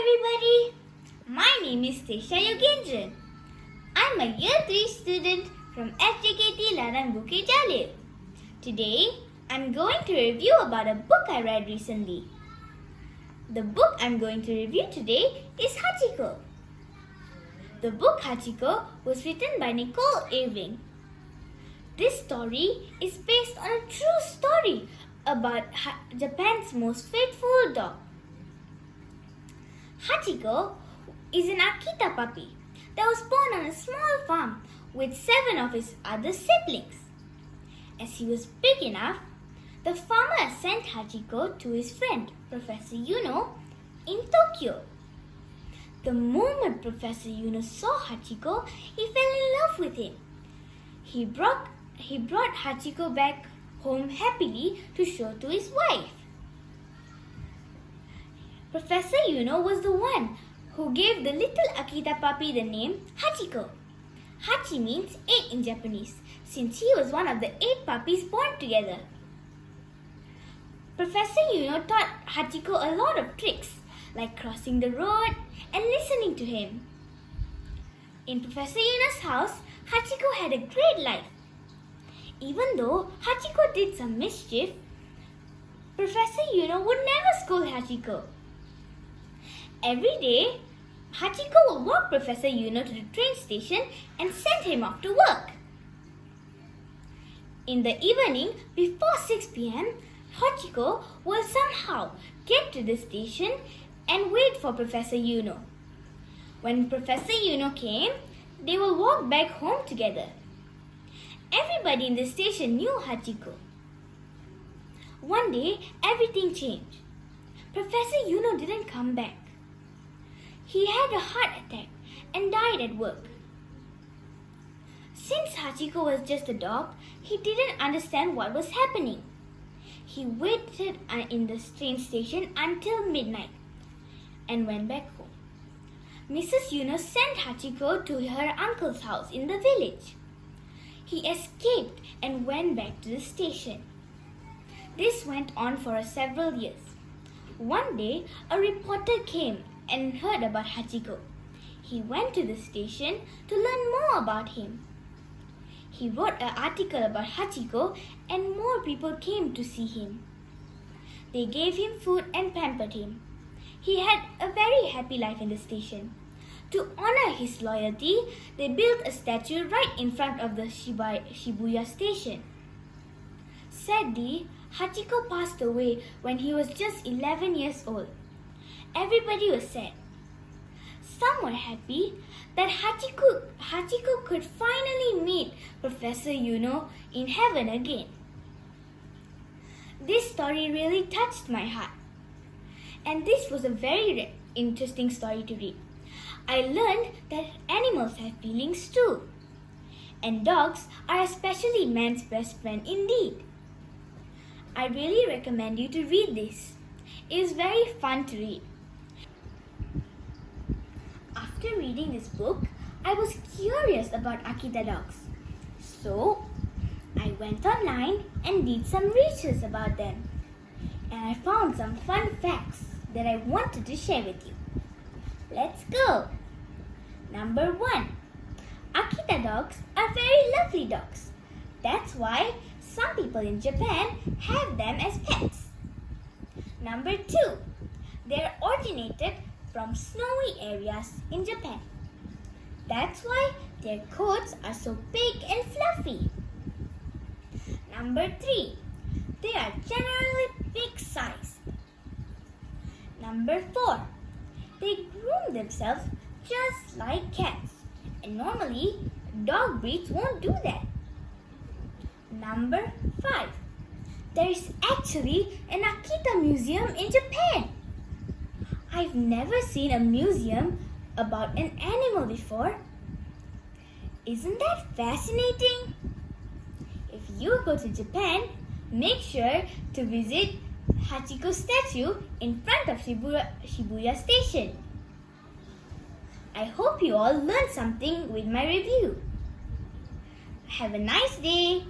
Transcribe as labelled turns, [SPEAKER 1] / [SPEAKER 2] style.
[SPEAKER 1] everybody. My name is Thaysha. I'm a Year 3 student from SJKT Ladang Buku Jalil. Today, I'm going to review about a book I read recently. The book I'm going to review today is Hachiko. The book Hachiko was written by Nicole Irving. This story is based on a true story about Japan's most faithful dog. Hachiko is an Akita puppy that was born on a small farm with 7 of his other siblings. As he was big enough, the farmer sent Hachiko to his friend, Professor Yuno, in Tokyo. The moment Professor Yuno saw Hachiko, he fell in love with him. He brought Hachiko back home happily to show to his wife. Professor Yuno was the one who gave the little Akita puppy the name Hachiko. Hachi means 8 in Japanese, since he was one of the 8 puppies born together. Professor Yuno taught Hachiko a lot of tricks, like crossing the road and listening to him. In Professor Yuno's house, Hachiko had a great life. Even though Hachiko did some mischief, Professor Yuno would never scold Hachiko. Every day, Hachiko would walk Professor Yuno to the train station and send him off to work. In the evening, before 6 p.m., Hachiko will somehow get to the station and wait for Professor Yuno. When Professor Yuno came, they will walk back home together. Everybody in the station knew Hachiko. One day, everything changed. Professor Yuno didn't come back. He had a heart attack and died at work. Since Hachiko was just a dog, he didn't understand what was happening. He waited in the train station until midnight and went back home. Mrs. Yuno sent Hachiko to her uncle's house in the village. He escaped and went back to the station. This went on for several years. One day, a reporter came and heard about Hachiko. He went to the station to learn more about him. He wrote an article about Hachiko and more people came to see him. They gave him food and pampered him. He had a very happy life in the station. To honor his loyalty, they built a statue right in front of the Shibuya station. Sadly, Hachiko passed away when he was just 11 years old. Everybody was sad. Some were happy that Hachiko could finally meet Professor Yuno in heaven again. This story really touched my heart. And this was a very interesting story to read. I learned that animals have feelings too. And dogs are especially man's best friend indeed. I really recommend you to read this. It is very fun to read. After reading this book, I was curious about Akita dogs. So, I went online and did some research about them. And I found some fun facts that I wanted to share with you. Let's go! Number 1. Akita dogs are very lovely dogs. That's why some people in Japan have them as pets. Number 2. They originated from snowy areas in Japan. That's why their coats are so big and fluffy. Number 3. They are generally big size. Number 4. They groom themselves just like cats. And normally, dog breeds won't do that. Number 5. There is actually an Akita museum in Japan. I've never seen a museum about an animal before. Isn't that fascinating? If you go to Japan, make sure to visit Hachiko's statue in front of Shibuya Station. I hope you all learned something with my review. Have a nice day.